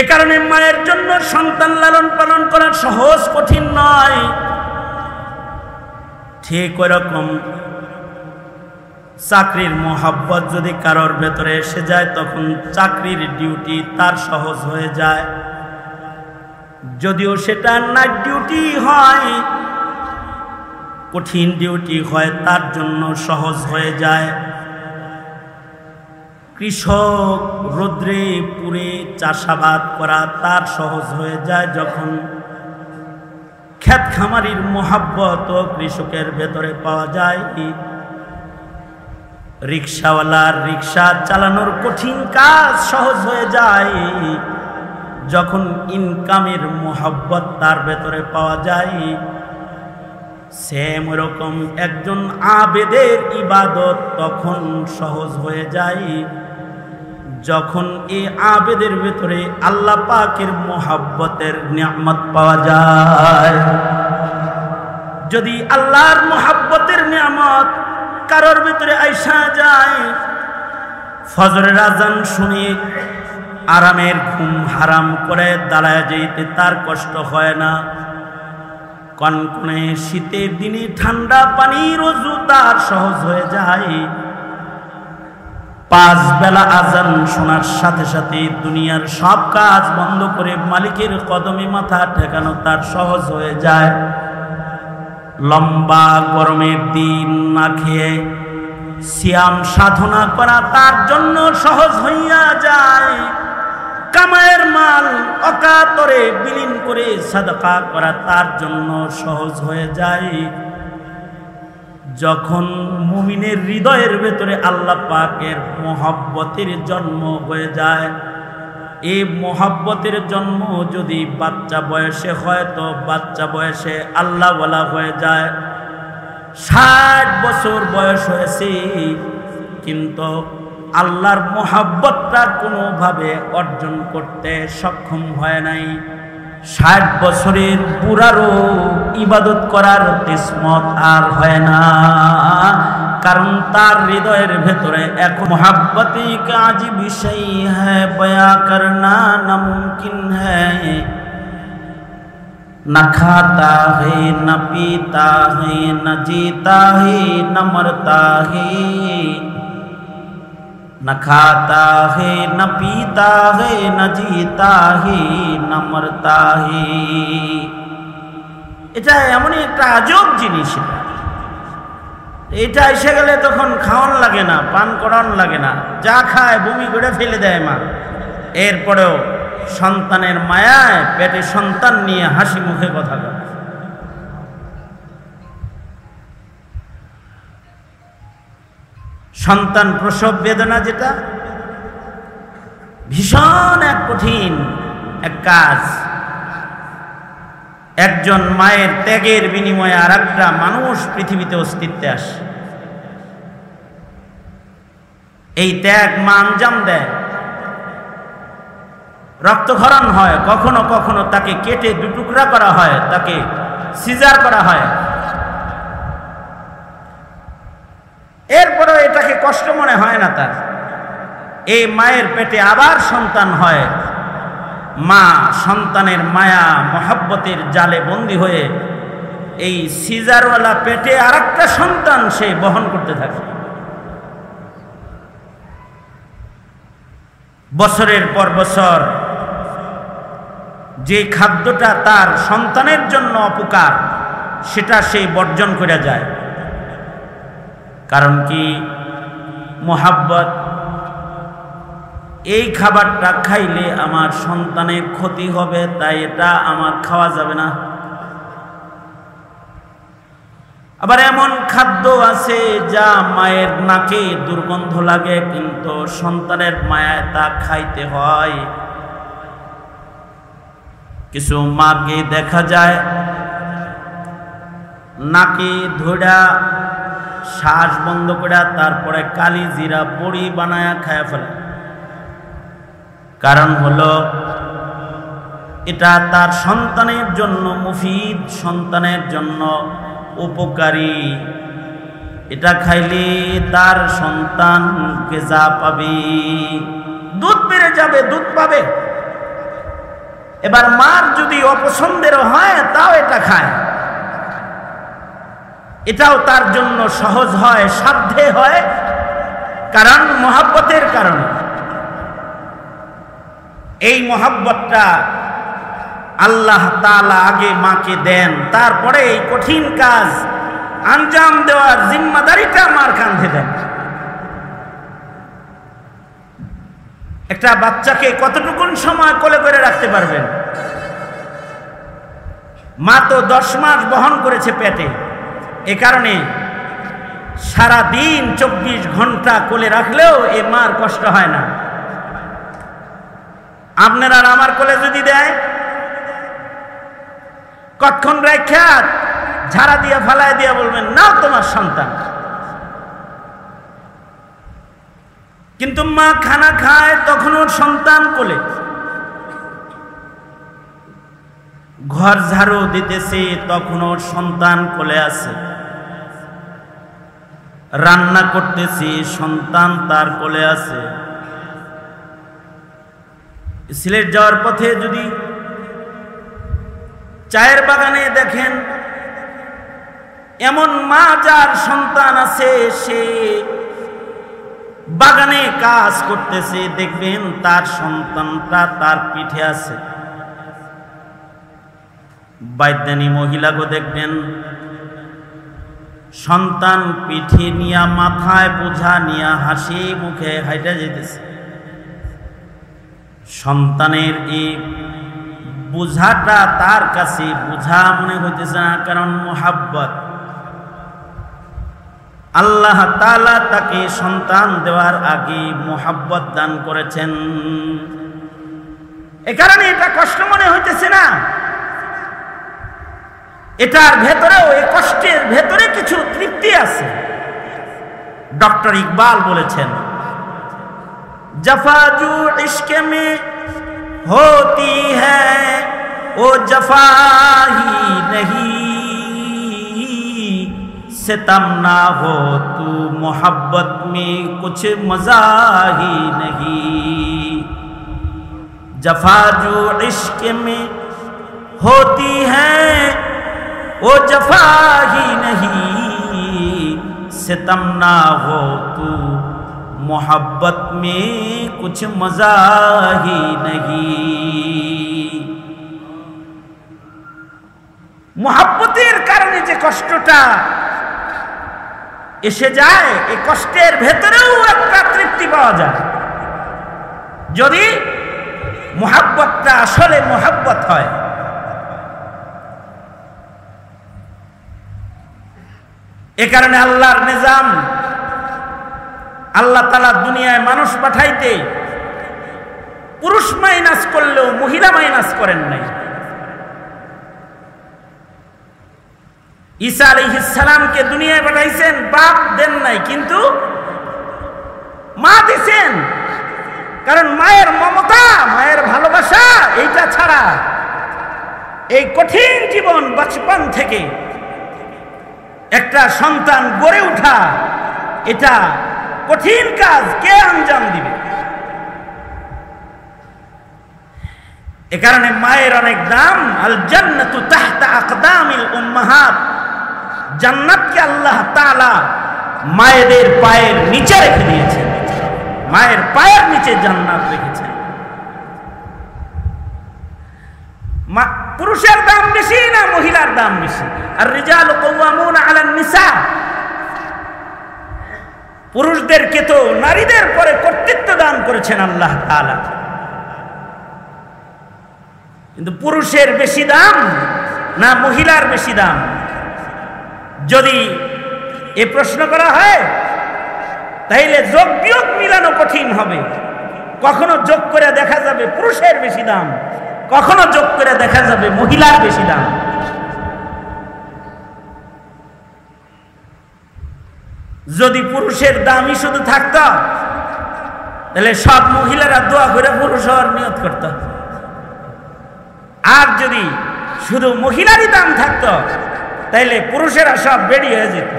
এ কারণে মায়ের জন্য সন্তান লালন পালন করা সহজ কঠিন নয়। ঠিক ওরকম চাকরির মোহাব্বত যদি কারোর ভেতরে এসে যায় তখন চাকরির ডিউটি তার সহজ হয়ে যায়। যদিও সেটা নাইট ডিউটি হয়, কঠিন ডিউটি হয়, তার জন্য সহজ হয়ে যায়। কৃষক রৌদ্রে পুড়ে চাষাবাদ করা তার সহজ হয়ে যায় যখন ক্ষেত খামারির মোহাব্বত কৃষকের ভেতরে পাওয়া যায়। রিক্সাওয়ালার রিক্সা চালানোর কঠিন কাজ সহজ হয়ে যায় যখন ইনকামের মোহাব্বত তার ভেতরে পাওয়া যায়। সেম ওরকম একজন আবেদের ইবাদত তখন সহজ হয়ে যায় যখন এই আবেদের ভেতরে আল্লাহ পাকের মোহাব্বতের নিয়ামত পাওয়া যায়। যদি আল্লাহর মোহাব্বতের নিয়ামত কারোর ভিতরে আইসা যায়, ফজরের আজান শুনে আরামের ঘুম হারাম করে দাঁড়ায় যেতে তার কষ্ট হয় না। কনকনে শীতের দিনে ঠান্ডা পানির ওযু তার সহজ হয়ে যায়। 5 বেলা আজান শোনার সাথে সাথে দুনিয়ার সব কাজ বন্ধ করে মালিকের কদমে মাথা ঠেকানো তার সহজ হয়ে যায়। লম্বা গরমের দিন না খেয়ে সিয়াম সাধনা করা তার জন্য সহজ হইয়া যায়। কামায়ের মাল অকাতরে বিলীন করে সাদাকা করা তার জন্য সহজ হয়ে যায় যখন মুমিনের হৃদয়ের ভেতরে আল্লাহ পাকের মোহাব্বতের জন্ম হয়ে যায়। এই মোহাব্বতের জন্ম যদি বাচ্চা বয়সে হয় তো বাচ্চা বয়সে আল্লাহওয়ালা হয়ে যায়। 60 বছর বয়স হয়েছে কিন্তু আল্লাহর মোহাব্বতটা কোনোভাবে অর্জন করতে সক্ষম হয় নাই। 60 বছরের বুড়ারও ইবাদত করার কিসমত আর হয় না, কারণ তার হৃদয়ের ভেতরে এক মোহাব্বতি কাজি বিষয় হ্যাঁ বয়া করনা নামুমকিন হ্যায়। न खाता है न पीता है न जीता है न मरता है। न खाता है न पीता है न जीता है न मरता है। এটা এমনই একটা আজব জিনিস। এটা এসে গেলে তখন খাওয়ান লাগে না, পান করান লাগে না, যা খায় বমি করে ফেলে দেয় মা। এরপরেও সন্তানের মায়ায় পেটে সন্তান নিয়ে হাসি মুখে কথা বলে। সন্তান প্রসব বেদনা যেটা ভীষণ এক কঠিন এক কাজ। একজন মায়ের ত্যাগের বিনিময়ে আর একটা মানুষ পৃথিবীতে অস্তিত্বে আসে। এই ত্যাগ মা আঞ্জাম দেয়, রক্তক্ষরণ হয়, কখনো কখনো তাকে কেটে 2 টুকরা করা হয়, তাকে সিজার করা হয়। এরপরেও এটাকে কষ্ট মনে হয় না তার। এই মায়ের পেটে আবার সন্তান হয়। মা সন্তানের মায়া মহব্বতের জালে বন্দী হয়ে এই সিজারওয়ালা পেটে আরেকটা সন্তান সে বহন করতে থাকে। বছরের পর বছর যে খাদ্যটা তার সন্তানের জন্য অপকার সেটা সে বর্জন করে যায়। কারণ কি? মোহাব্বত। এই খাবারটা খাইলে আমার সন্তানের ক্ষতি হবে, তাই এটা আমার খাওয়া যাবে না। আবার এমন খাদ্য আছে যা মায়ের নাকে দুর্গন্ধ লাগে কিন্তু সন্তানের মায়ায় তা খাইতে হয়। কিছু মাকে দেখা যায় নাকে ধোড়া শ্বাস বন্ধ করে তারপরে কালি জিরা বড়ি বানায়া খায় ফেলে। কারণ হলো এটা তার সন্তানের জন্য মুফিদ, সন্তানের জন্য উপকারী। এটা খাইলে তার সন্তান গেজা পাবে, দুধ বেড়ে যাবে, দুধ পাবে। এবার মার যদি অপছন্দের হয় তাও এটা খায়, এটাও তার জন্য সহজ হয়, সাধ্যে হয়, কারণ মহব্বতের কারণে। এই মহব্বতটা আল্লাহ তাআলা আগে মাকে দেন, তারপরে এই কঠিন কাজ আঞ্জাম দেওয়ার জিম্মাদারিটা মার কাঁধে দেন। একটা বাচ্চাকে কতটুকুন সময় কোলে করে রাখতে পারবেন? মা তো 10 মাস বহন করেছে পেটে, এ কারণে সারা দিন 24 ঘন্টা কোলে রাখলেও এ মার কষ্ট হয় না। আপনার আর আমার কোলে যদি দেয়, কতক্ষণ রেখা ঝাড়া দিয়ে ফালায় দিয়ে বলবেন নাও তোমার সন্তান। কিন্তু মা খানা খায় তখন ওর সন্তান কোলে, ঘর ঝাড়ু দিতেছে তখন ওর সন্তান কোলে আছে, রান্না করতেছি সন্তান তার কোলে আছে। সিলেট যাওয়ার পথে যদি চায়ের বাগানে দেখেন এমন মা যার সন্তান আছে, সে বাগানে কাজ করতেছে, দেখবেন তার সন্তানটা তার পিঠে আছে। বাইদানি মহিলাকে দেখবেন সন্তান পিঠে নিয়া, মাথায় বোঝা নিয়া, হাসি মুখে হাইটা যেতেছে। সন্তানের এই বোঝাটা তার কাছে বোঝা মনে হইতেছে না, কারণ মুহাব্বত। আল্লাহ তাআলা তাকে সন্তান দেওয়ার আগে মুহাব্বত দান করেছেন, এ কারণে এটা কষ্ট মনে হইতেছে না। এটার ভেতরেও, এই কষ্টের ভেতরে কিছু তৃপ্তি আছে। ডক্টর ইকবাল বলেছেন, जफा जो इश्क में होती है वो जफा ही नहीं, सितम ना हो तू मोहब्बत में कुछ मजा ही नहीं। जफा जो इश्क में होती है वो जफा ही नहीं, सितम ना हो तू मोहब्बत में कुछ मजा ही नहीं। मोहब्बतेर कारणे जे कष्टटा एसे जाए, এই কষ্টের ভেতরেও একটা তৃপ্তি পাওয়া যায় যদি মোহাব্বতটা আসলে মোহাব্বত হয়। এ কারণে আল্লাহর নিজাম, আল্লাহ তাআলা দুনিয়ায় মানুষ পাঠাইতে পুরুষ মাইনাস করলেও মহিলা মাইনাস করেন নাই। ঈসা আলাইহিস সালামকে দুনিয়ায় পাঠাইছেন, বাপ দেন নাই, কিন্তু মা দিয়েছেন। কারণ মায়ের মমতা, মায়ের ভালোবাসা, এইটা ছাড়া এই কঠিন জীবন বচপন থেকে একটা সন্তান গড়ে ওঠা, এটা কঠিন কাজ, কে আঞ্জাম দিবে? এ কারণে মায়ের অনেক দাম। আল জান্নাতু তাহতা আকদামিল উম্মাহাত, জান্নাতকে আল্লাহ তাআলা মায়েদের পায়ের নিচে রেখে দিয়েছেন। মায়ের পায়ের নিচে জান্নাত রেখেছেন। পুরুষের দাম বেশি না মহিলার দাম বেশি? আর রিজালু কাওয়ামুনা আলান নিসা, পুরুষদেরকে তো নারীদের পরে কর্তৃত্ব দান করেছেন আল্লাহ তাআলা, কিন্তু পুরুষের বেশি দাম না মহিলার বেশি দাম? যদি এ প্রশ্ন করা হয় তাইলে যোগ বিয়োগ মিলানো কঠিন হবে। কখনো যোগ করে দেখা যাবে পুরুষের বেশি দাম, কখনো যোগ করে দেখা যাবে মহিলার বেশি দাম। যদি পুরুষের দামই শুধু থাকতো তাহলে সব মহিলারা দোয়া করে পুরুষ হওয়ার নিয়ত করত। আর যদি শুধু মহিলারই দাম থাকতো তাইলে পুরুষেরা সব বেরিয়ে হয়ে যেত,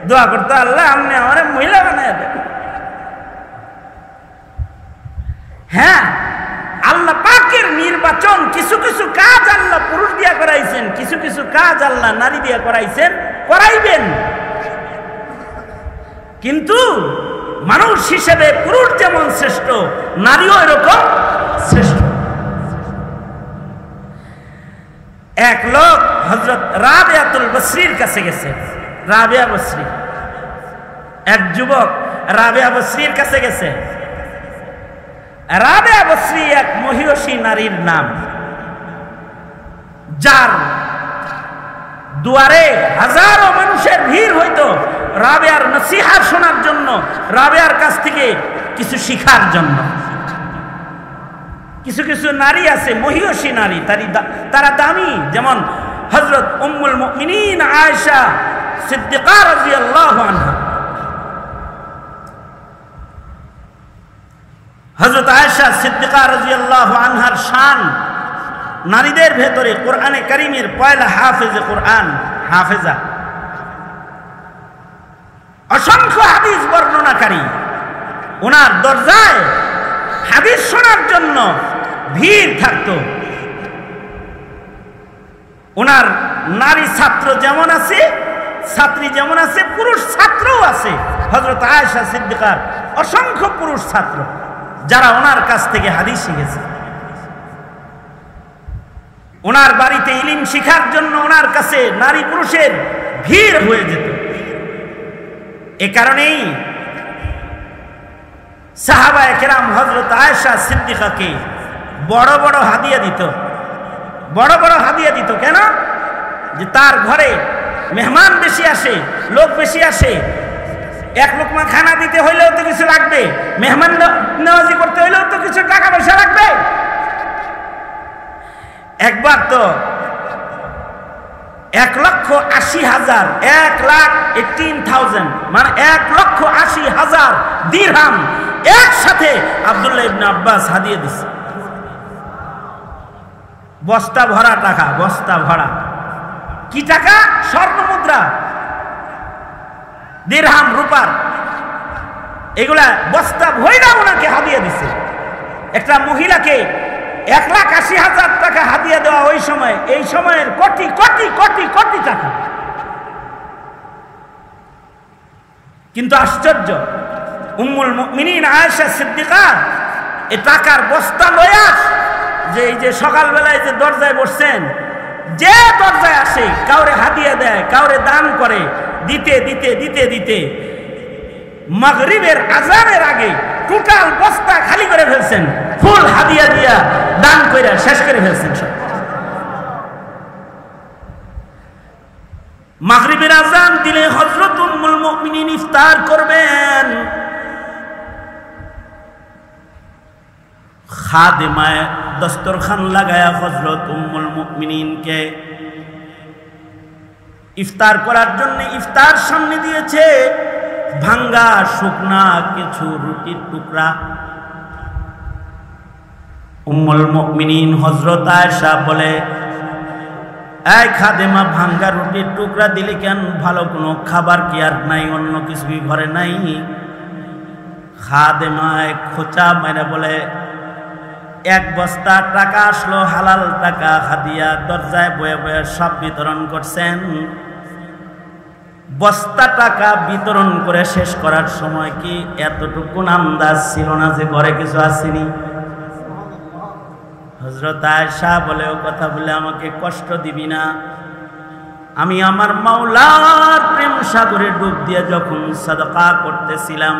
দোয়া করতো আল্লাহ আপনি আমার মহিলা বানায় দেন। হ্যাঁ, আল্লাহ পাকের নির্বাচন, কিছু কিছু কাজ আল্লাহ পুরুষ দিয়া করাইছেন, কিছু কিছু কাজ আল্লাহ নারী দিয়া করাইছেন, করাইবেন। কিন্তু মানুষ হিসেবে পুরুষ যেমন শ্রেষ্ঠ, নারীও এরকম শ্রেষ্ঠ। এক লোক হযরত রাবিয়াতুল বসরির কাছে গেছে। রাবিয়া বসরি, এক যুবক রাবিয়া বসরির কাছে গেছে। রাবিয়া বসরি এক মহিয়সী নারীর নাম, যার দুয়ারে হাজারো মানুষের ভিড় হইতো রাবিয়ার নসিহত শোনার জন্য, রাবিয়ার কাছ থেকে কিছু শিখার জন্য। কিছু কিছু নারী আছে মহিয়সী নারী, তারা দামি, যেমন হযরত উম্মুল মুমিনিন আয়েশা সিদ্দিকা রাদিয়াল্লাহু আনহা। হযরত আয়েশা সিদ্দিকা রাদিয়াল্লাহু আনহার শান নারীদের ভেতরে কোরআনে কারীমের পয়লা হাফেজে কোরআন, হাফেজা, অসংখ্য হাদিস বর্ণনাকারী। ওনার দরজায় হাদিস শোনার জন্য ভিড় থাকতো। ওনার নারী ছাত্র যেমন আছে, ছাত্রী যেমন আছে, পুরুষ ছাত্রও আছে। হযরত আয়েশা সিদ্দিকার অসংখ্য পুরুষ ছাত্র যারা ওনার কাছ থেকে হাদিস শিখেছে। ওনার বাড়িতে ইলম শিখার জন্য ওনার কাছে নারী পুরুষের ভিড় হয়ে যেত। এ কারণেই সাহাবায়ে কেরাম হযরত আয়েশা সিদ্দিকাকে বড় বড় হাদিয়া দিত, বড় বড় হাদিয়া দিত। কেন? যে তার ঘরে মেহমান বেশি আসে, লোক বেশি আসে, এক লোকমা খানা দিতে হইলেও তো কিছু লাগবে, মেহমান নওয়াজি করতে হইলেও তো কিছু টাকা পয়সা লাগবে। একবার তো 1,80,000, 1,18,000 মানে 1,80,000 দিরহাম একসাথে আব্দুল্লাহ ইবনে আব্বাস হাদিয়া দিছে। বস্তা ভরা টাকা, বস্তা ভরা। কি টাকা? স্বর্ণ মুদ্রা, দিরহাম, রূপার, এগুলা বস্তা ভইরা ওনাকে হাদিয়া দিছে। একটা মহিলাকে 1,80,000 টাকা হাদিয়া দেওয়া ওই সময়, এই সময়ের কোটি কোটি কোটি কোটি টাকা। কিন্তু আশ্চর্য, উম্মুল মুমিনিন আয়েশা সিদ্দিকা এই টাকার বস্তা লয়া, যে এই যে সকালবেলায় যে দরজায় বসছেন, যে দরজায় আসে কাউরে হাদিয়া দেয়, কাউরে দান করে, দিতে দিতে দিতে দিতে মাগরিবের আজানের আগে টোটাল বস্তা খালি করে ফেলছেন, ফুল হাদিয়া দিয়া দান কইরা শেষ করে ফেলছেন সব। মাগরিবের আজান দিলে হযরত উম্মুল মুমিনিন ইফতার করবেন। খাদেমায়ে দস্তরখান লাগায়া হযরত উম্মুল মুমিনিনকে ইফতার করার জন্য ইফতার সামনে দিয়েছে। ভাঙ্গা শুকনা কিছু রুটির টুকরা। উম্মুল মুমিনিন হযরত আয়েশা বলে, এই খাদেমা, ভাঙ্গা রুটির টুকরা দিলে কেন? ভালো কোনো খাবার কি আর নাই? অন্য কিছু কি ঘরে নাই? খাদেমায় খোঁচা মেরে বলে, 1 বস্তা টাকা আসলো, হালাল টাকা, হাদিয়া। দরজায় বয়ে বয়ে সব বিতরণ করছেন। বস্তা টাকা বিতরণ করে শেষ করার সময় কি এতটুকু আন্দাজ ছিল না যে ঘরে কিছু আসেনি? হযরত আয়েশা বলে, ও কথা বলে আমাকে কষ্ট দিবি না। আমি আমার মাওলার প্রেম সাগরে ডুব দিয়ে যখন সাদকা করতেছিলাম,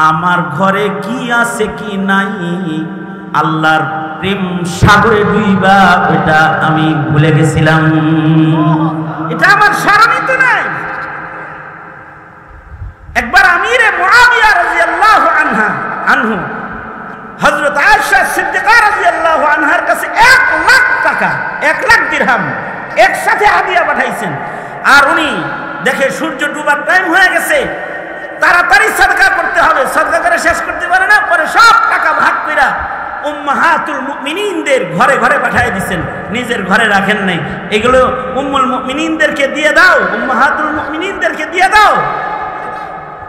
আমার ঘরে কি আছে কি নাই আল্লাহর প্রেম সাগরে ডুইবা এটা আমি ভুলে গেছিলাম। এটা আমার স্মরণিত নাই। একবার আমিরে মুআবিয়া রাদিয়াল্লাহু আনহু হযরত আয়েশা সিদ্দিকা রাদিয়াল্লাহু আনহার কাছে 1,00,000 টাকা, 1,00,000 দিরহাম একসাথে হাদিয়া পাঠাইছেন। আর উনি দেখে সূর্য ডুবার টাইম হয়ে গেছে, তাড়াতাড়ি সাদকা করতে হবে, সাদকা করে শেষ করতে পারে না। পরে সব টাকা ভাগ কইরা উম্মাহাতুল মুমিনিনদের ঘরে ঘরে পাঠিয়ে দিবেন, নিজের ঘরে রাখেন নাই। এগুলো উম্মুল মুমিনিনদেরকে দিয়ে দাও, উম্মাহাতুল মুমিনিনদেরকে দিয়ে দাও।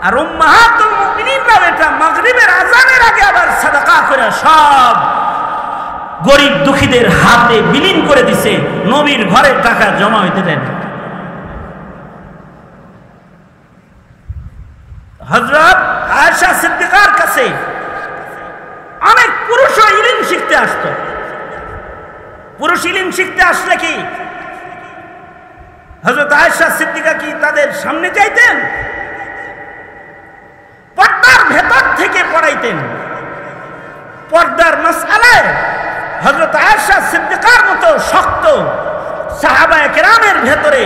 আর উম্মাহাতুল মুমিনিনরা এটা মাগরিবের আজানের আগে আবার সাদকা করে সব গরিব দুঃখীদের হাতে বিলীন করে দিছে, নবীর ঘরে টাকা জমা হইতে দেন। হযরত আয়েশা সিদ্দিকার কাছে অনেক পুরুষও ইলম শিখতে আসতো। পুরুষ ইলম শিখতে আসলে কি হযরত আয়েশা সিদ্দিকা কি তাদের সামনে যাইতেন? পর্দার ভেতর থেকে পড়াইতেন। পর্দার মাসআলায় হযরত আয়েশা সিদ্দিকার মতো শক্ত সাহাবায়ে কেরামের ভেতরে,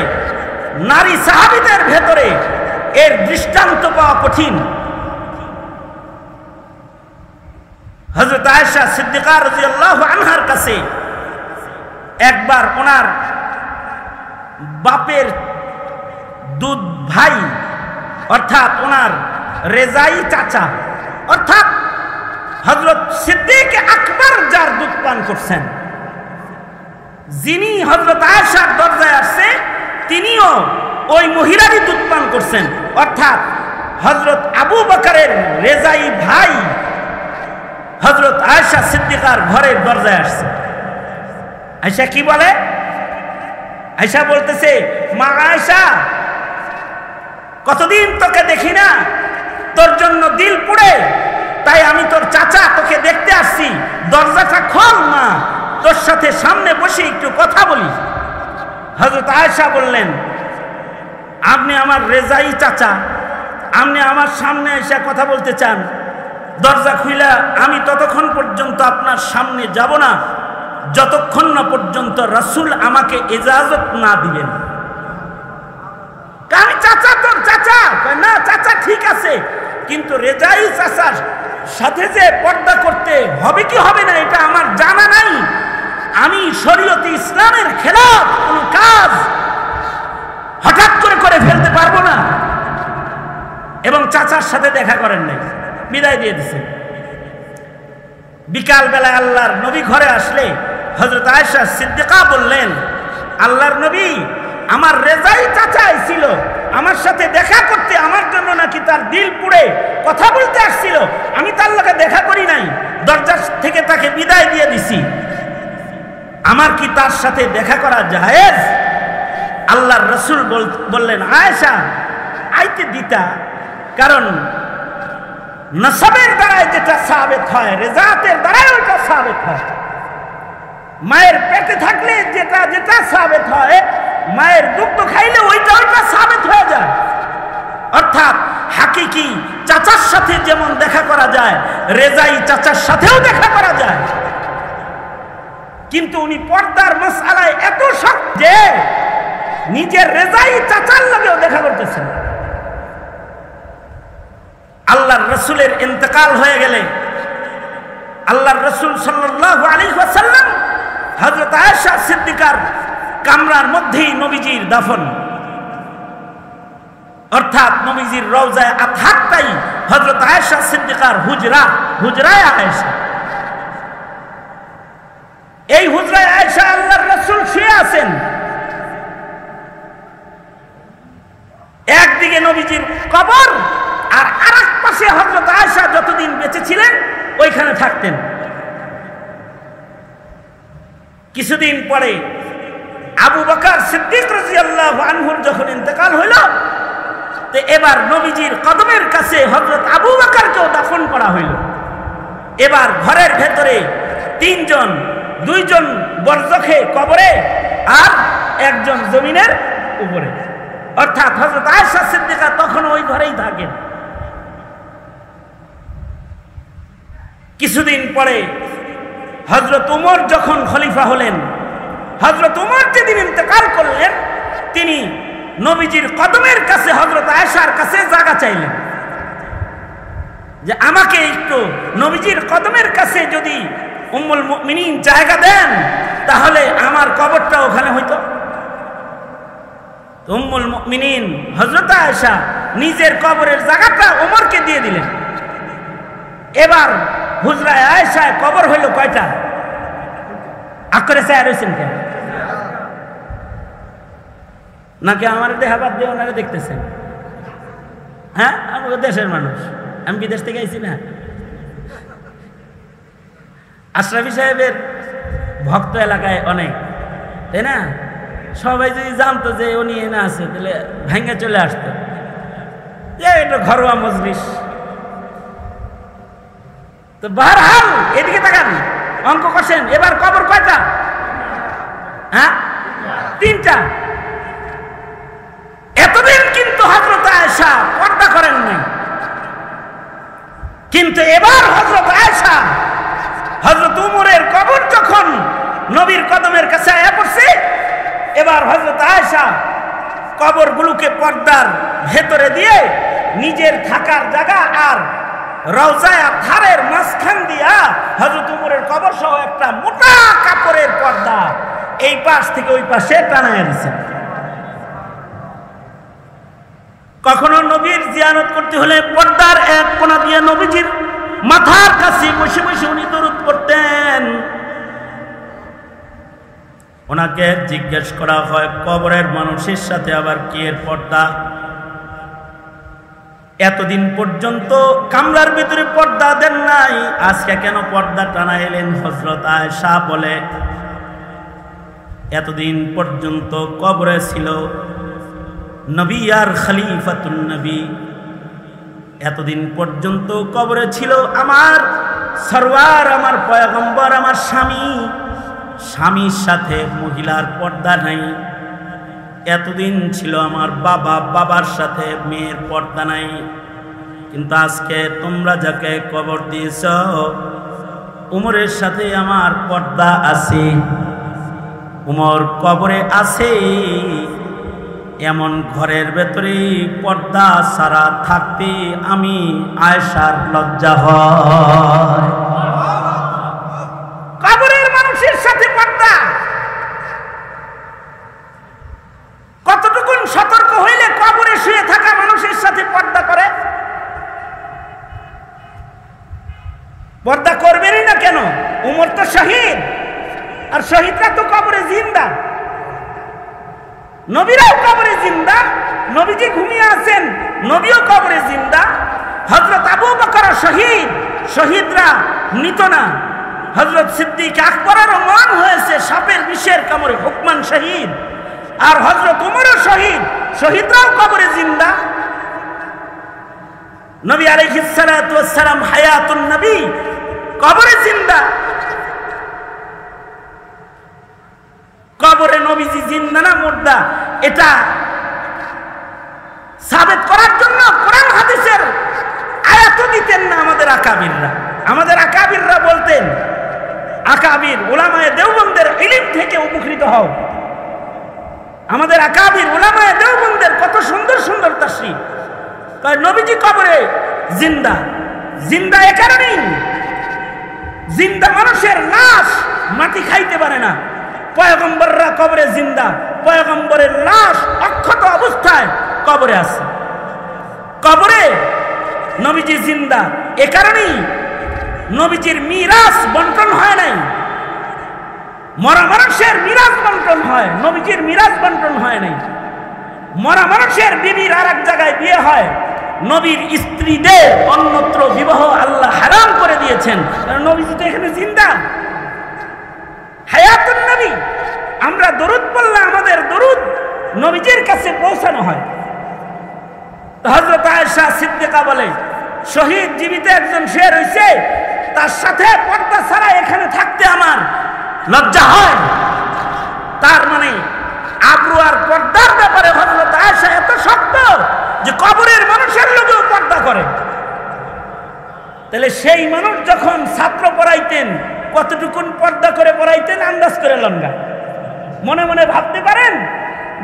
নারী সাহাবীদের ভেতরে এর দৃষ্টান্ত পাওয়া কঠিন। হযরত আয়েশা সিদ্দিকা রাদিয়াল্লাহু আনহার কাছে একবার ওনার বাপের দুধ ভাই অর্থাৎ ওনার রেজাই চাচা অর্থাৎ হযরত সিদ্দিক আকবর যার দুধ পান করছেন, যিনি হযরত আয়েশার দরজায় আসছে তিনিও ওই মহিলারই দুধ পান করছেন, অর্থাৎ হযরত আবু বকরের রেজাই ভাই হযরত আয়েশা সিদ্দিকার ঘরের দরজায় আসছে। আয়েশা কি বলে? আয়েশা বলতেছে, মা আয়েশা, কতদিন তোকে দেখি না, তোর জন্য দিল পুড়ে, তাই আমি তোর চাচা তোকে দেখতে আসছি, দরজাটা খোল মা, তোর সাথে সামনে বসে একটু কথা বলি। হযরত আয়েশা বললেন, আপনি আমার রেজাই চাচা, আপনি আমার সামনে এসে কথা বলতে চান, দরজা খুইলা আমি ততক্ষণ পর্যন্ত আপনার সামনে যাব না যতক্ষণ না পর্যন্ত রাসূল আমাকে ইজাজত না দিবেন। আমি চাচা, তোর চাচা? না চাচা ঠিক আছে, কিন্তু রেজাই চাচার সাথে যে পর্দা করতে হবে কি হবে না এটা আমার জানা নাই। আমি শরীয়তে ইসলামের খেলাফ কোন কাজ হঠাৎ করে ফেলতে পারবো না। এবং চাচার সাথে দেখা করেন নাই, বিদায় দিয়ে দিছেন। বিকাল বেলায় আল্লাহর নবী ঘরে আসলে হযরত আয়েশা সিদ্দিকা বললেন, আল্লাহর নবী, আমার রেজাই চাচা ছিল আমার সাথে দেখা করতে, আমার জন্য নাকি তার দিল পুড়ে কথা বলতে আসছিল, আমি তার লগে দেখা করি নাই, দরজা থেকে তাকে বিদায় দিয়ে দিছি, আমার কি তার সাথে দেখা করা জায়েজ? আল্লাহর রাসূল বললেন, আয়েশা আইতে দিতা, কারণ নসবের দ্বারাই যেটা সাবিত হয়, রেজাতের দ্বারাই ওটা সাবিত হয়। মায়ের পেটে থাকলে যেটা সাবিত হয়, মায়ের দুগ্ধ খাইলে ওইটা সাবিত হয়ে যায়। অর্থাৎ হাকিকি চাচার সাথে যেমন দেখা করা যায়, রেজাই চাচার সাথেও দেখা করা যায়। কিন্তু উনি পর্দার মাসআলায় এত শক্ত যে নিজের রেজাই চাচার লগেও দেখা করতেছেন। আল্লাহর রাসূলের ইন্তেকাল হয়ে গেলে আল্লাহর রাসূল সাল্লাল্লাহু আলাইহি ওয়াসাল্লাম হযরত আয়েশা সিদ্দিকার কামরার মধ্যেই নবীজির দাফন, অর্থাৎ নবীজির রওজায়ে আতহারটাই হযরত আয়েশা সিদ্দিকার হুজরায়ে আয়েশা। এই হুজরায়ে আয়েশা আল্লাহর রাসূল শুয়ে আছেন, একদিকে নবীজির কবর আর আরেক পাশে হযরত আয়েশা যতদিন বেঁচে ছিলেন ওইখানে থাকতেন। কিছুদিন পরে আবু বকর সিদ্দিক রাদিয়াল্লাহু আনহুর যখন ইন্তেকাল হইল, তো এবার নবীজির কদমের কাছে হযরত আবু বকরকেও দাফন করা হইল। এবার ঘরের ভেতরে তিনজন, দুইজন বরজখে কবরে আর একজন জমিনের উপরে, অর্থাৎ হযরত আয়েশা সিদ্দিকা তখন ওই ঘরেই থাকেন। কিছুদিন পরে হযরত উমর যখন খলিফা হলেন, হযরত উমর যেদিন ইন্তেকাল করলেন, তিনি নবীজির কদমের কাছে হযরত আয়েশার কাছে জায়গা চাইলেন যে আমাকে একটু নবীজির কদমের কাছে যদি উম্মুল মুমিনিন জায়গা দেন তাহলে আমার কবরটা ওখানে হইতো। উম্মুল মুমিনিন হযরত আয়েশা নিজের কবরের জায়গাটা ওমরকে দিয়ে দিলেন। এবার হুজরায়ে আয়েশায় কবর হইল কয়টা? আকরে চায় রয়েছেন কেন? নাকি আমার দেহাবাদ দিয়ে ওনারা দেখতেছেন? হ্যাঁ, আমাদের দেশের মানুষ, আমি বিদেশ থেকে আইছি না। আশরাফি সাহেবের ভক্ত এলাকায় অনেক, তাই না? সবাই যদি জানতো যে উনি এনে আছে তাহলে ভেঙে চলে আসতো, এটা ঘরোয়া মজলিস। তো বারহাল এদিকে তাকান, অঙ্ক কষেন, এবার কবর কয়টা? হ্যাঁ, 3টা। এতদিন কিন্তু হযরত আয়েশা পর্দা করেন নাই, কিন্তু এবার হযরত আয়েশা হযরত উমরের কবর যখন নবীর কদমের কাছে আয়া পড়ছে, এবার হযরত আয়েশা কবরগুলোকে পর্দার ভেতরে দিয়ে নিজের থাকার জায়গা আর রওজায় ধারের মাঝখান দিয়া হযরত উমরের কবর সহ একটা মোটা কাপড়ের পর্দা এই পাশ থেকে ওই পাশে টানায়া দিয়েছেন। কখনো নবীর জিয়ারত করতে হলে পর্দার এক কোণা দিয়ে নবীজির মাথার কাছে বসে বসে উনি দরুদ পড়তেন। ওনাকে জিজ্ঞেস করা হয়, কবরের মানুষের সাথে আবার কি এর পর্দা? এতদিন পর্যন্ত কামরার ভিতরে পর্দা দেন নাই, আজকে কেন পর্দা টানা এলেন? হযরত আয়েশা বলে, এতদিন পর্যন্ত কবরে ছিল নবী আর খলিফাতুন নবী, এতদিন পর্যন্ত কবরে ছিল আমার সরওয়ার, আমার পয়গম্বর, আমার স্বামী। স্বামীর সাথে মহিলার পর্দা নাই। এতদিন ছিল আমার বাবা, বাবার সাথে মেয়ের পর্দা নাই। কিন্তু আজকে তোমরা যাকে কবর দিয়েছ, উমরের সাথে আমার পর্দা আছে। উমর কবরে আছে, এমন ঘরের ভেতরে পর্দা ছাড়া থাকতে আমি আয়েশার লজ্জা হয়। কবরের মানুষের সাথে পর্দা কতটুকুন সতর্ক হইলে কবরে শুয়ে থাকা মানুষের সাথে পর্দা করে? পর্দা করবেনই না কেন? উমর তো শহীদ, আর শহীদরা তো কবরে জিন্দা। নবীরাও কবরে জিন্দা, নবীজি ঘুমিয়ে আছেন, নবীও কবরে জিন্দা। হযরত আবু বকর শহীদ, শহীদরা মৃত না। হযরত সিদ্দিক আকবরেরও মরণ হয়েছে সাপের বিষের কামড়ে, হুকমান শহীদ। আর হযরত উমরও শহীদ, শহীদরাও কবরে জিন্দা। নবী আলাইহিস সালাতু ওয়াস সালাম হায়াতুন নবী, কবরে জিন্দা। কবরে নবীজি জিন্দা না মুর্দা, এটা সাবেত করার জন্য কোরআন হাদিসের আয়াত দিতেন না আমাদের আকাবিররা। আমাদের আকাবিররা বলতেন, আকাবির উলামায়ে দেওবন্দের ইলম থেকে উপকৃত হও। আমাদের আকাবির উলামায়ে দেওবন্দের কত সুন্দর সুন্দর তাফসীর। তাই নবীজি কবরে জিন্দা। জিন্দা এ কারণেই, জিন্দা মানুষের লাশ মাটি খাইতে পারে না। পয়গম্বররা কবরে জিন্দা, পয়গম্বরের লাশ অক্ষত অবস্থায় কবরে আছে। কবরে নবীজি জিন্দা, এ কারণেই নবীজির মিরাস বন্টন হয় নাই। মরা মানুষের মিরাস বন্টন হয়, নবীজির মিরাস বন্টন হয় নাই। মরা মানুষের বিবির আর এক জায়গায় বিয়ে হয়, নবীর স্ত্রীদের অন্যত্র বিবাহ আল্লাহ হারাম করে দিয়েছেন, কারণ নবীজি তো এখানে জিন্দা। হায়াতুন নবী, আমরা দরুদ পড়লে আমাদের দরুদ নবীজির কাছে পৌঁছানো হয়। হযরত আয়েশা সিদ্দিকা বলে, শহীদ জীবিত একজন শুয়ে রয়েছে, তার সাথে পর্দা ছাড়া এখানে থাকতে আমার লজ্জা হয়। তার মানে আবরু আর পর্দার ব্যাপারে হযরত আয়েশা এত শক্ত যে কবরের মানুষের লোকেও পর্দা করে। তাহলে সেই মানুষ যখন ছাত্র পড়াইতেন, কতটুকুন পর্দা করে পড়াইতেন আন্দাজ করে লঙ্গা। মনে মনে ভাবতে পারেন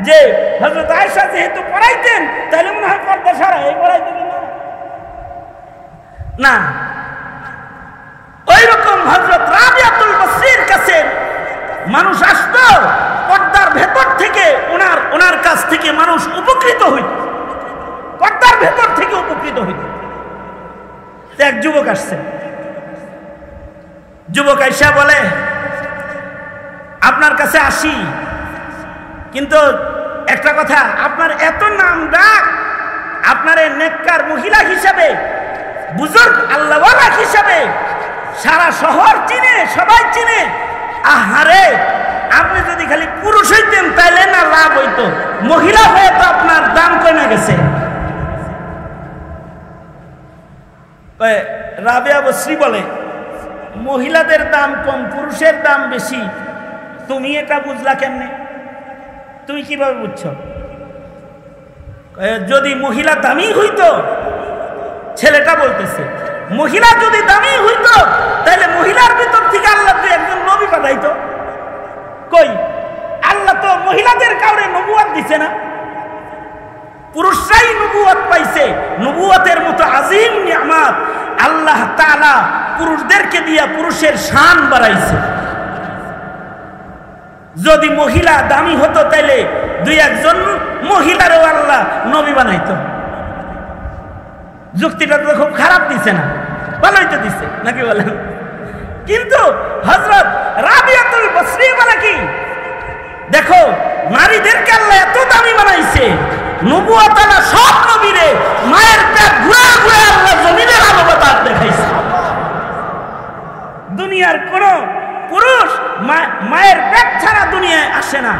যে হযরত আয়েশা যেহেতু পড়াইতেন, তাহলে মনে হয় পর্দা ছাড়া এই পড়াইতেন না। ওই রকম হযরত রাবিয়াতুল বসরির কাছে মানুষ আসতো, পর্দার ভেতর থেকে ওনার কাছ থেকে মানুষ উপকৃত হইত, পর্দার ভেতর থেকে উপকৃত হইত। এক যুবক আসছে, যুবক আয়েশা বলে, আপনার কাছে আসি, কিন্তু একটা কথা, আপনার এত নাম ডাক, আপনার এই নেককার মহিলা হিসাবে, বুজুর্গ আল্লাহওয়ালা হিসাবে সারা শহর চিনে, সবাই চিনে। আহারে তাইলে না লাভ হইতো, মহিলা হয়ে তো আপনার দাম কমে গেছে। রাবেয়া বসরি বলে মহিলাদের দাম কম, পুরুষের দাম বেশি। তুমি এটা বুঝলা কেমনে? তুমি কিভাবে বুঝছো? যদি মহিলা দামি হইতো, ছেলেটা বলতেছে মহিলা যদি দামি হইতো তাহলে মহিলার ভিতর থেকে আল্লাহ তো একজন নবী পাঠাইতো। কই, আল্লাহ তো মহিলাদের কাউরে নবুয়ত দিছে না, পুরুষরাই নবুয়ত পাইছে। নবুয়তের মতো আজিম নিয়ামত আল্লাহ তাআলা পুরুষদেরকে দিয়া পুরুষের শান বাড়াইছে। যদি মহিলা দামি হতো তাইলে দুই একজন মহিলারও আল্লাহ নবী বানাইতো। যুক্তিটা তো খুব খারাপ দিছে না, ভালোই তো দিছে নাকি বলেন? কিন্তু হযরত রাবিয়াতুল বসরি বলে কি, দেখো নারীদেরকে আল্লাহ এত দামি বানাইছে, নবুয়ত আলা সব নবীরে মায়ের পেট ঘুরে ঘুরে আল্লাহ জমিনের আলো বাতাস দেখাইছে। দুনিয়ার কোন পুরুষ মায়ের পেট ছাড়া দুনিয়ায় আসে না,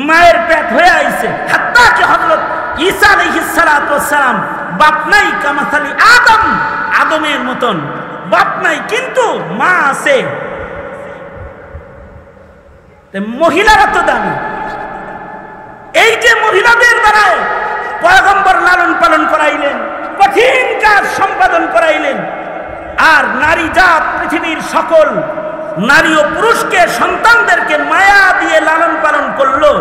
মায়ের পেট হয়ে আইছে। হাত্তা কি হযরত ঈসা আলাইহিস সালাতু ওয়াস সালাম বাপ নাই, কামাসালি আদম, আদমের মতন বাপ নাই কিন্তু মা আছে। মহিলারা তো দামি, এই যে মহিলাদের দ্বারা পয়গম্বর লালন পালন করাইলেন, কঠিন কাজ সম্পাদন করাইলেন, আর নারী জাত পৃথিবীর সকল নারী ও পুরুষকে সন্তানদেরকে মায়া দিয়ে লালন পালন করলো।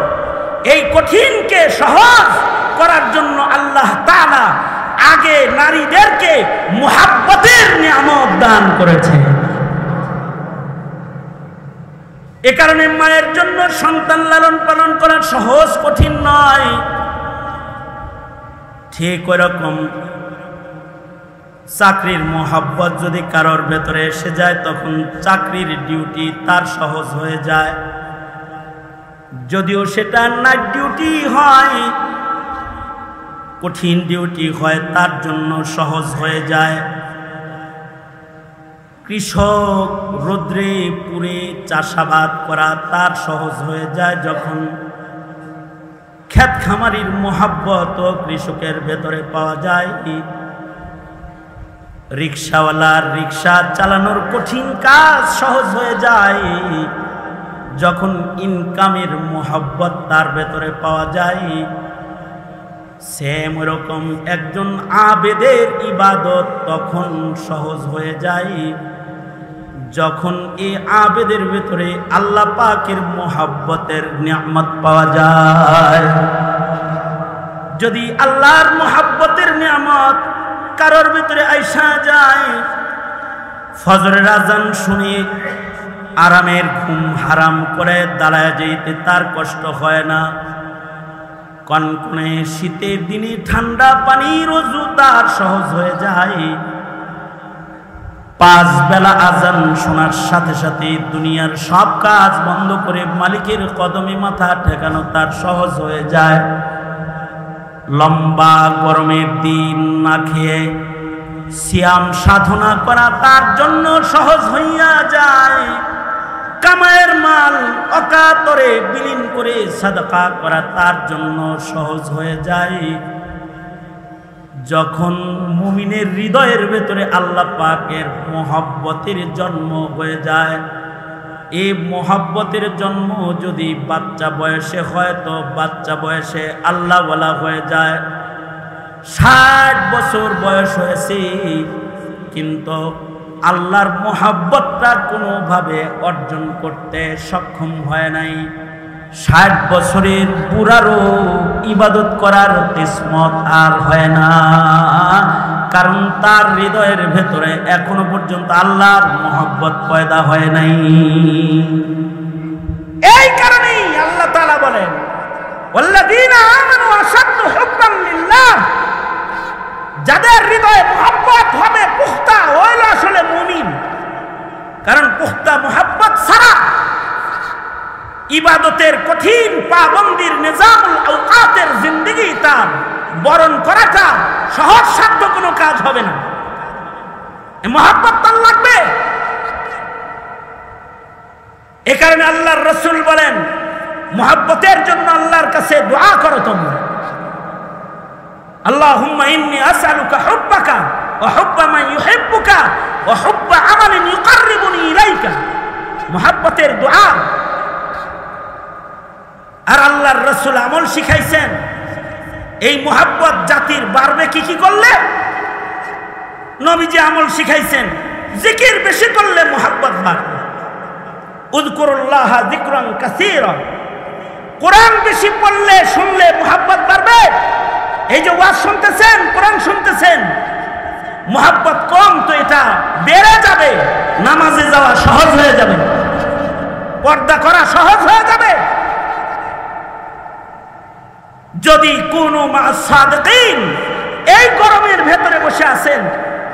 এই কঠিনকে সহজ করার জন্য আল্লাহ তাআলা আগে নারীদেরকে মুহাব্বতের নিয়ামত দান করেছে। এ কারণে মায়ের জন্য সন্তান লালন পালন করা সহজ, কঠিন নয়। ঠিক ওরকম চাকরির মোহাব্বত যদি কারোর ভেতরে এসে যায় তখন চাকরির ডিউটি তার সহজ হয়ে যায়। যদিও সেটা নাইট ডিউটি হয়, কঠিন ডিউটি হয়, তার জন্য সহজ হয়ে যায়। কৃষক রোদ্রে পুড়ে চাষাবাদ করা তার সহজ হয়ে যায় যখন ক্ষেত খামারির মোহাব্বত কৃষকের ভেতরে পাওয়া যায়। রিক্সাওয়ালার রিক্সা চালানোর কঠিন কাজ সহজ হয়ে যায় যখন ইনকামের মোহাব্বত তার ভেতরে পাওয়া যায়। সেম ওরকম একজন আবেদের ইবাদত তখন সহজ হয়ে যায় যখন এই আবেদের ভেতরে আল্লাহ পাকের মোহাব্বতের নিয়ামত পাওয়া যায়। যদি আল্লাহর মোহাব্বতের নিয়ামত কারোর ভিতরে আইসা যায়, ফজরের আজান শুনে আরামের ঘুম হারাম করে দাঁড়ায় যেতে তার কষ্ট হয় না। কনকনে শীতের দিনে ঠান্ডা পানির ওযু তার সহজ হয়ে যায়। 5 বেলা আজান শোনার সাথে সাথে দুনিয়ার সব কাজ বন্ধ করে মালিকের কদমে মাথা ঠেকানো তার সহজ হয়ে যায়। লম্বা গরমের দিন না খেয়ে সিয়াম সাধনা করা তার জন্য সহজ হইয়া যায়। কামায়ের মাল অকাতরে বিলীন করে সাদাকা করা তার জন্য সহজ হয়ে যায়। যখন মুমিনের হৃদয়ের ভেতরে আল্লাহ পাকের মোহাব্বতের জন্ম হয়ে যায়, এই মোহাব্বতের জন্ম যদি বাচ্চা বয়সে হয় তো বাচ্চা বয়সে আল্লাহ ওয়ালা হয়ে যায়। 60 বছর বয়স হয়েছে কিন্তু আল্লাহর মোহাব্বতটা কোনোভাবে অর্জন করতে সক্ষম হয় নাই। 60 বছরের বুড়ারও ইবাদত করার কিসমত আর হয় না, কারণ তার হৃদয়ের ভেতরে এখনো পর্যন্ত আল্লাহর মোহাব্বত পয়দা হয় নাই। এই কারণেই আল্লাহ তাআলা বলেন, ওয়াল্লাযীনা আমানু আশাদ্দু হুব্বান লিল্লাহ, যাদের হৃদয়ে মোহাব্বত হবে পুখতা, হইল আসলে মুমিন। কারণ পুখতা মোহাব্বত ছাড়া ইবাদতের কঠিন পাবন্দির নিজামুল আওকাতের জিন্দেগি তার বরণ করাটা সহজ সাধ্য কোনো কাজ হবে না। মোহাব্বত তার লাগবে। এ কারণে আল্লাহর রাসূল বলেন, মুহাব্বতের জন্য আল্লাহর কাছে দোয়া করো তোমরা। আল্লাহুম্মা ইন্নী আসআলুকা হুব্বাকা ওয়া হুব্বা মান ইউহিব্বুকা ওয়া হুব্বা আমালিন ইউকাররিবুনি ইলাইকা। মুহাব্বতের দোয়া। আর আল্লাহর রাসূল আমল শিখাইছেন, এই মুহাব্বত জাতির বাড়বে কি কি করলে? নবীজি আমল শিখাইছেন, জিকির বেশি করলে মুহাব্বত বাড়বে। উযকুরুল্লাহ যিকরান কাসীরা, কোরআন বেশি পড়লে শুনলে মুহাব্বত বাড়বে। এই যে ওয়াজ শুনতেছেন, কোরআন শুনতেছেন, মুহাব্বত কম তো এটা বেড়ে যাবে, নামাজে যাওয়া সহজ হয়ে যাবে, পর্দা করা সহজ হয়ে যাবে। যদি কোনো সাদিকিন এই গরমের ভেতরে বসে আছেন,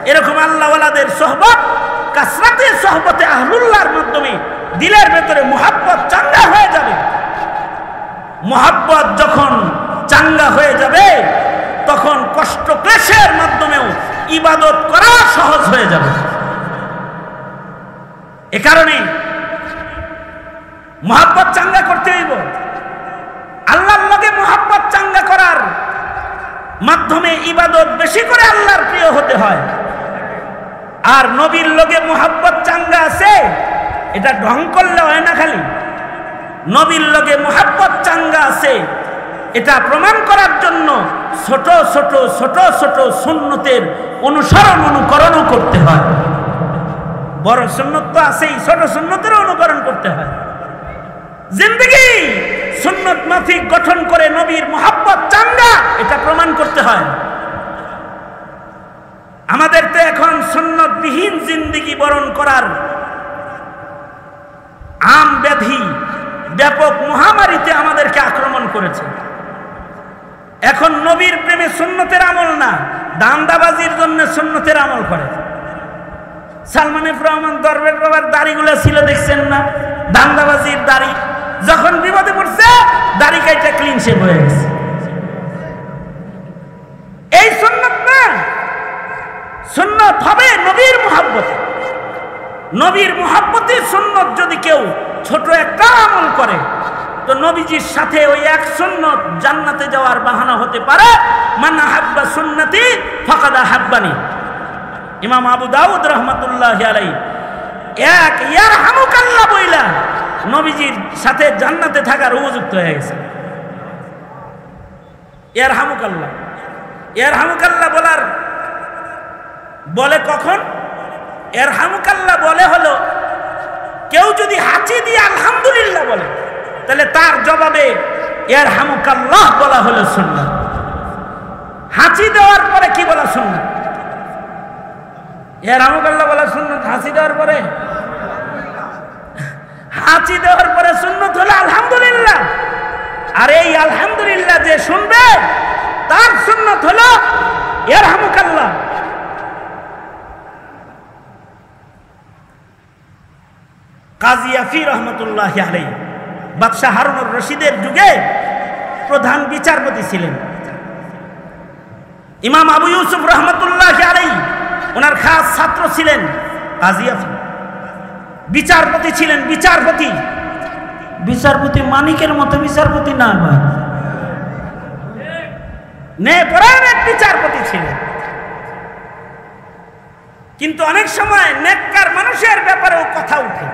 এরকম আল্লাহওয়ালাদের সোহবত, কাসরাতে সোহবতে আহলুল্লাহর মাধ্যমে দিলের ভেতরে মুহাব্বত চাঙ্গা হয়ে যাবে। মুহাব্বত যখন চাঙ্গা হয়ে যাবে, তখন কষ্ট ক্লেশের মাধ্যমেও ইবাদত করা সহজ হয়ে যাবে। এ কারণে মুহাব্বত চাঙ্গা করতে হইব। আল্লাহর লগে মুহাব্বত চাঙ্গা করার মাধ্যমে ইবাদত বেশি করে আল্লাহর প্রিয় হতে হয়। আর নবীর লগে মুহাব্বত চাঙ্গা আছে, এটা ঢং করলে হয় না। খালি নবীর লগে মুহাব্বত চাঙ্গা আছে এটা প্রমাণ করার জন্য ছোট ছোট ছোট ছোট সুন্নতের অনুসরণ অনুকরণও করতে হয়। বড় সুন্নত তো আছেই, ছোট সুন্নতের অনুকরণ করতে হয়। জিন্দেগি সুন্নত মাফিক গঠন করে নবীর মুহাব্বত চাঙ্গা, এটা প্রমাণ করতে হয়। আমাদের তো এখন সুন্নতবিহীন জিন্দেগি বরণ করার আম ব্যাধি ব্যাপক মহামারীতে আমাদেরকে আক্রমণ করেছে। এখন নবীর প্রেমে সুন্নতের আমল না, দান্দাবাজির জন্য সুন্নতের আমল করে। সালমান এফ রহমান দরবেশ বাবার দাড়িগুলো ছিল, দেখছেন না? দান্দাবাজির দাড়ি। যখন বিপদে পড়ছে দাড়ি কাইটা ক্লিন শেভ হয়ে গেছে। এই সুন্নত না, সুন্নত হবে নবীর মুহাব্বতে। নবীর মুহাব্বতে সুন্নত যদি কেউ ছোট একটা আমল করে, তো নবীজির সাথে ওই এক সুন্নত জান্নাতে যাওয়ার বাহানা হতে পারে। মান আহাব্বা সুন্নতি ফাকাদ আহাব্বানি। ইমাম আবু দাউদ রাহমাতুল্লাহি আলাইহি এক ইয়ারহামুকাল্লাহ বইলা নবীজির সাথে জান্নাতে থাকার উপযুক্ত হয়ে গেছে। ইয়ারহামুকাল্লাহ, ইয়ারহামুকাল্লাহ বলার বলে কখন? ইয়ারহামুকাল্লাহ বলে হলো কেউ যদি হাঁচি দিয়ে আলহামদুলিল্লাহ বলে, তাহলে তার জবাবে ইয়ারহামুকাল্লাহ বলা হলো সুন্নাত। হাঁচি দেওয়ার পরে কি বলা সুন্নাত? ইয়ারহামুকাল্লাহ বলা সুন্নাত। হাঁচি দেওয়ার পরে, হাঁচি দেওয়ার পরে সুন্নাত হলো আলহামদুলিল্লাহ। আর এই আলহামদুলিল্লাহ যে শুনবে তার সুন্নাত হলো ইয়ারহামুকাল্লাহ। কাজী আফি রহমতুল্লাহি আলাইহি বাদশাহ হারুনুর রশিদের যুগে প্রধান বিচারপতি ছিলেন। ইমাম আবু ইউসুফ রহমতুল্লাহি আলাইহি ওনার খাস ছাত্র ছিলেন কাজী আফি। বিচারপতি ছিলেন, বিচারপতি। বিচারপতি মানিকের মতো বিচারপতি না, ন্যায়পরায়ণ এক বিচারপতি ছিলেন। কিন্তু অনেক সময় নেককার মানুষের ব্যাপারেও কথা উঠে,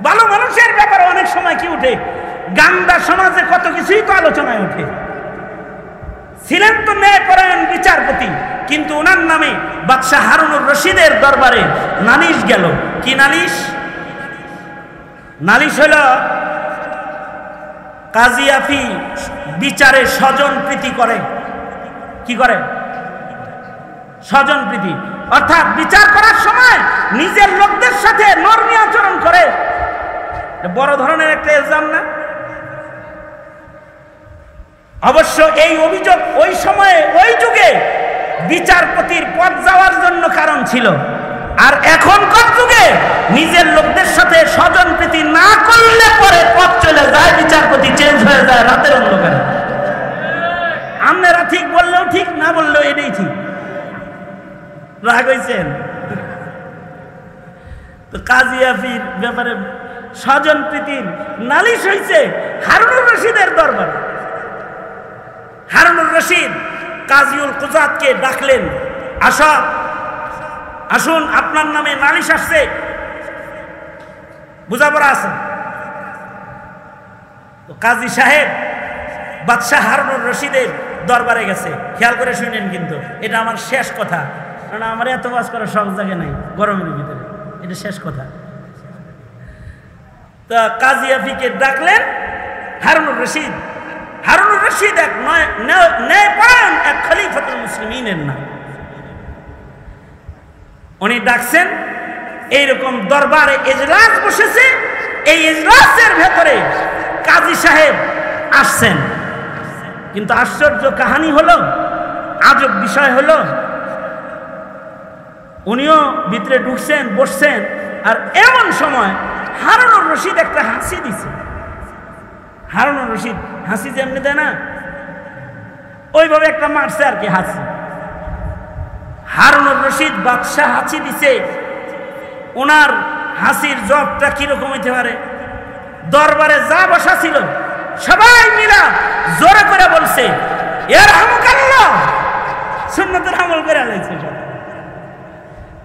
ভালো মানুষের ব্যাপারে অনেক সময় কি উঠে? গান্দা সমাজে কত কিছুই তো আলোচনায় উঠে। ছিলেন তো ন্যায়পরায়ণ বিচারপতি, কিন্তু ওনার নামে বাদশাহ হারুনুর রশিদের দরবারে নালিশ গেল। কি নালিশ? নালিশ হল কাজী আফি বিচারে স্বজন প্রীতি করে। কি করে? স্বজন প্রীতি, অর্থাৎ বিচার করার সময় নিজের লোকদের সাথে নরমি আচরণ করে। বড় ধরনের একটা ইলজাম না? অবশ্য এই অভিযোগ ওই সময়ে ওই যুগে বিচারপতির পদ যাওয়ার জন্য কারণ ছিল। আর এখনকার যুগে নিজের লোকদের সাথে স্বজন প্রীতি না করলে পরে পদ চলে যায়, বিচারপতি চেঞ্জ হয়ে যায় রাতের অন্ধকারে। আপনারা ঠিক বললেও ঠিক, না বললেও এটাই ঠিক। রাগ হয়েছেন তো? কাজী আফির ব্যাপারে স্বজন প্রীতির নালিশ হয়েছে হারুনুর রশিদের দরবারে। হারুনুর রশিদ কাজীউল কুজাতকে ডাকলেন, আসুন আপনার নামে নালিশ আসছে, বুঝাপড়া আছে। তো কাজী সাহেব বাদশাহ হারুনুর রশিদের দরবারে গেছে। খেয়াল করে শুনেন, কিন্তু এটা আমার শেষ কথা, কারণ আমার এত কাজ করার সব জায়গায় নাই গরমের ভিতরে, এটা শেষ কথা। তা কাজী আফিকে ডাকলেন হারুনুর রশিদ। হারুনুর রশিদ এক ন্যায়পরায়ণ এক খলিফাতুল মুসলিমিনের নাম। উনি ডাকছেন, এইরকম দরবারে এজলাস বসেছে, এই এজলাসের ভেতরে কাজী সাহেব আসছেন। কিন্তু আশ্চর্য কাহিনী হলো, আজব বিষয় হলো, উনিও ভিতরে ঢুকছেন, বসছেন, আর এমন সময় হারুনুর রশিদ একটা হাসি দিছে। হারুনুর রশিদ হাসি যেমনি দেয় না, ওইভাবে একটা মারছে আর কি হাসি। হারুনুর রশিদ বাদশাহ হাসি দিছে, ওনার হাসির জবটা কিরকম হইতে পারে? দরবারে যা বসা ছিল সবাই মিলা জোরে করে বলছে ইয়ারহামুকাল্লাহ, সুন্নতের আমল করে আলাইছে।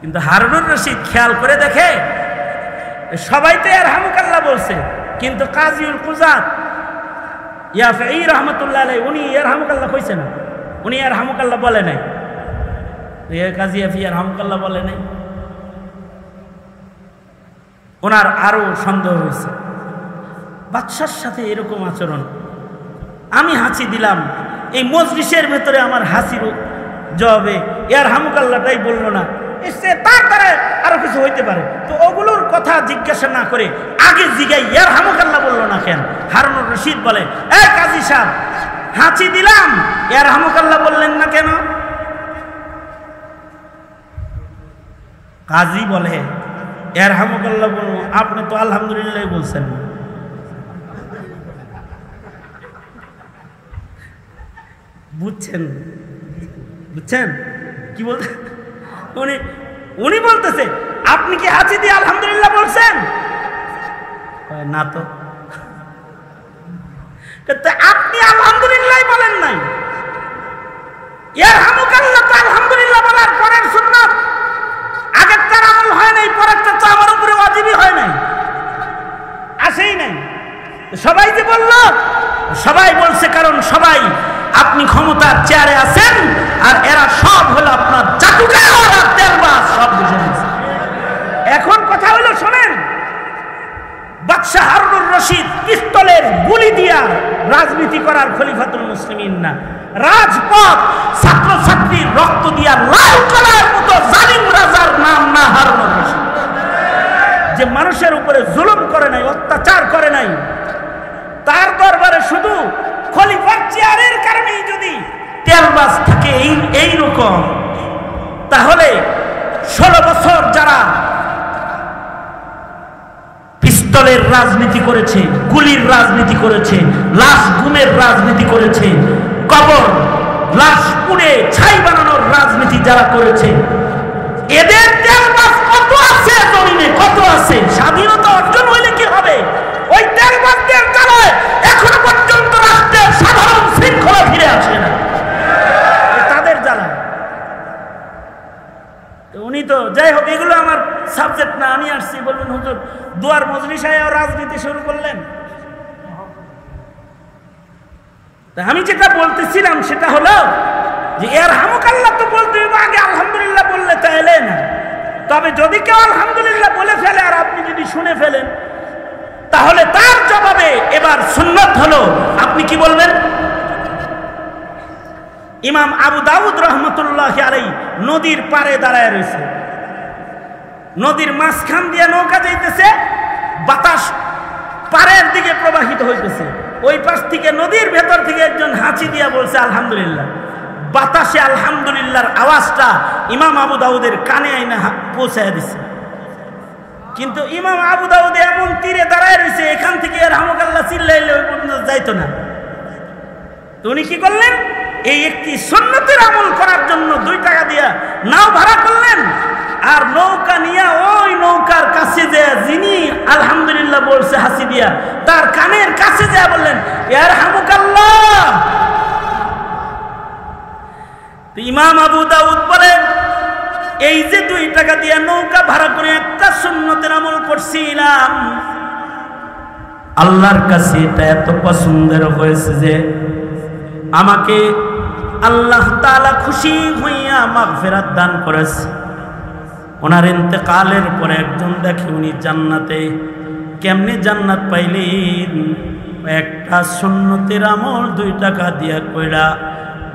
কিন্তু হারুনুর রশিদ খেয়াল করে দেখে সবাই তো ইয়ারহামুকাল্লাহ বলছে, কিন্তু কাজীউল কুজাত ইয়াফঈ রাহমাতুল্লাহ আলাইহি উনি ইয়ারহামুকাল্লাহ কইছে না, উনি ইয়ারহামুকাল্লাহ বলে নাই। কাজী ইয়াফঈ ইয়ারহামুকাল্লাহ বলে নাই। ওনার আরো সন্দেহ হয়েছে, বাদশার সাথে এরকম আচরণ, আমি হাসি দিলাম, এই মজলিসের ভেতরে আমার হাসির জবাবে ইয়ারহামুকাল্লাহটাই বললো না, তার দ্বারা আরো কিছু হইতে পারে। তো ওগুলোর কথা জিজ্ঞাসা না করে আগে জিগাই ইয়ারহামুকাল্লাহ বললো না কেন? হারুনুর রশিদ বলে, এই কাজী সাহেব, হাসি দিলাম, ইয়ারহামুকাল্লাহ বললেন না কেন? কাজী বলে, ইয়ারহামুকাল্লাহ বলবো, আপনি তো আলহামদুলিল্লাহ বলছেন। বুঝছেন বুঝছেন কি বলতে? উনি বলতেছে, আপনি কি হাসি দিয়ে আলহামদুলিল্লাহ বলছেন? না তো। আপনি আলহামদুলিল্লাহ বলেন নাই, ইয়ারহামুকাল্লাহ তো আলহামদুলিল্লাহ বলার পরের সুন্নাত, আগের তার আমল হয় নাই, পরেরটা তো আমার উপরে ওয়াজিবই হয় নাই, আসেই নাই। সবাই যে বলল, সবাই বলছে কারণ সবাই আপনি ক্ষমতার চেয়ারে আছেন, আর এরা সব হলো আপনার চাটুকার আর তেলবাজ, সব বুঝে নিয়েছে। এখন কথা হলো শোনেন, বাদশাহ হারুনুর রশিদ পিস্তলের গুলি দিয়া রাজনীতি করার খলিফাতুল মুসলিমিন না, রাজপথ ছাত্রছাত্রীর রক্ত দিয়া লাল করার মতো জালিম রাজার নাম না হারুনুর রশিদ, যে মানুষের উপরে জুলুম করে নাই, অত্যাচার করে নাই। তার দরবারে শুধু খলিফার চেয়ারের কারণেই যদি তেলবাজ থাকে এইরকম, তাহলে 16 বছর যারা পিস্তলের রাজনীতি করেছে, গুলির রাজনীতি করেছে, লাশ গুমের রাজনীতি করেছে, কবর লাশ পুড়ে ছাই বানানোর রাজনীতি যারা করেছে, এদের তেলবাজ কত আছে জমিনে, কত আছে? স্বাধীনতা অর্জন হইলে কি হবে? ওই তেলবাজদের জ্বালায় এখনো পর্যন্ত রাষ্ট্রের সাধারণ শৃঙ্খলা ফিরে আসে না, তাদের জ্বালায়। উনি তো যাই হোক, এগুলো আমার সাবজেক্ট না, আমি আসছি। বলবেন হুজুর দুয়ার মজলিসায় রাজনীতি শুরু করলেন। আমি যেটা বলতেছিলাম সেটা হলো যে ইয়ারহামুকাল্লাহ তো বলতে হবে আগে, আলহামদুলিল্লাহ বললে তো এলে না। তবে যদি কেউ আলহামদুলিল্লাহ বলে ফেলে আর আপনি যদি শুনে ফেলেন, তাহলে তার জবাবে এবার সুন্নাত হলো আপনি কি বলবেন? ইমাম আবু দাউদ রহমতুল্লাহ আলাইহি নদীর পাড়ে দাঁড়ায় রয়েছে, নদীর মাঝখান দিয়ে নৌকা যাইতেছে, বাতাস পাড়ের দিকে প্রবাহিত হইতেছে, ওই পাশ থেকে নদীর ভেতর থেকে একজন হাঁচি দিয়া বলছে আলহামদুলিল্লাহ। বাতাসে আলহামদুলিল্লাহর আওয়াজটা ইমাম আবু দাউদের কানে আইনা পৌঁছায় দিচ্ছে। কিন্তু ইমাম আবু দাউদ এমন তীরে দাঁড়ায় রয়েছে, এখান থেকে ইয়ারহামুকাল্লাহ চিল্লাইলে ওই পর্যন্ত যাইতো না। তো উনি কি করলেন? এই একটি সুন্নতের আমল করার জন্য 2 টাকা দিয়া নাও ভাড়া করলেন, আর নৌকা নিয়ে ওই নৌকার কাছে যে যিনি আলহামদুলিল্লাহ বলছে হাসি দিয়া, তার কানের কাছে যে বললেন ইয়ারহামুকাল্লাহ। ইমাম আবু দাউদ বলেন, এই যে 2 টাকা দিয়ে নৌকা ভাড়া করে একটা সুন্নতের আমল করছিলাম, আল্লাহর কাছে এটা এত পছন্দের হয়েছে যে আমাকে আল্লাহ তাআলা খুশি হইয়া মাগফিরাত দান করেছে। ওনার ইন্তেকালের পরে একজন দেখে উনি জান্নাতে। কেমনে জান্নাত পাইলেন? একটা সুন্নতের আমল 2 টাকা দিয়া কইরা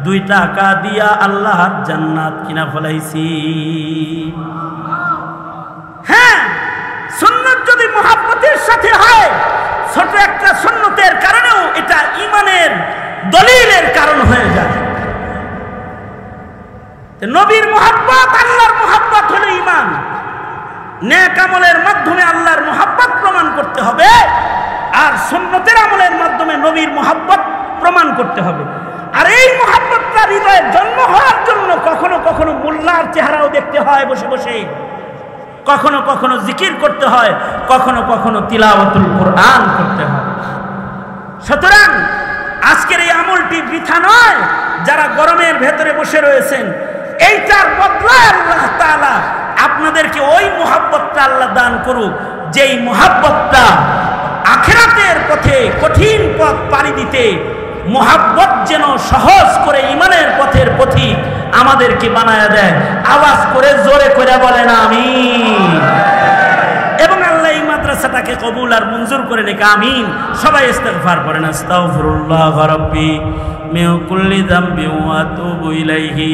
2 টাকা দিয়া আল্লাহর জান্নাত কিনা ফলাইছি। হ্যাঁ, সুন্নত যদি মুহাব্বতের সাথে হয়, ছোট একটা সুন্নতের কারণেও এটা ঈমানের দলিলের কারণ হয়ে যায়। নবীর মুহাব্বত, আল্লাহর মুহাব্বত হলো ঈমান। নেক আমলের মাধ্যমে আল্লাহর মুহাব্বত প্রমাণ করতে হবে, আর সুন্নতের আমলের মাধ্যমে নবীর মুহাব্বত প্রমাণ করতে হবে। আর এই মুহাব্বতটা হৃদয়ে জন্ম হওয়ার জন্য কখনো কখনো মোল্লার চেহারাও দেখতে হয় বসে বসে, কখনো কখনো জিকির করতে হয়, কখনো কখনো তিলাওয়াতুল কোরআন করতে হয়। সুতরাং আজকের এই আমলটি বৃথা নয়। যারা গরমের ভেতরে বসে রয়েছেন, এইটার বদলায় আল্লাহ তাআলা আপনাদেরকে ওই মুহাব্বতটা আল্লাহ দান করুক, যেই মুহাব্বতটা আখিরাতের পথে কঠিন পথ পাড়ি দিতে মুহাব্বত যেন সহজ করে ঈমানের পথের পথিক আমাদেরকে বানায়া দেয়। আওয়াজ করে জোরে করে বলেন আমিন। এবং আল্লাহ এই মাদ্রাসাটাকে কবুল আর মঞ্জুর করে নেক আমিন। সবাই ইস্তিগফার করেন, আস্তাগফিরুল্লাহ রাব্বি মিন কুল্লি যামবি ওয়া আতুবু ইলাইহি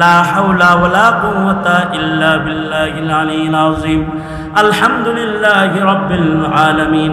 লা হাওলা ওয়ালা কুওয়াতা ইল্লা বিল্লাহিল আলিয়্যিল আযীম। আলহামদুলিল্লাহি রাব্বিল আলামিন।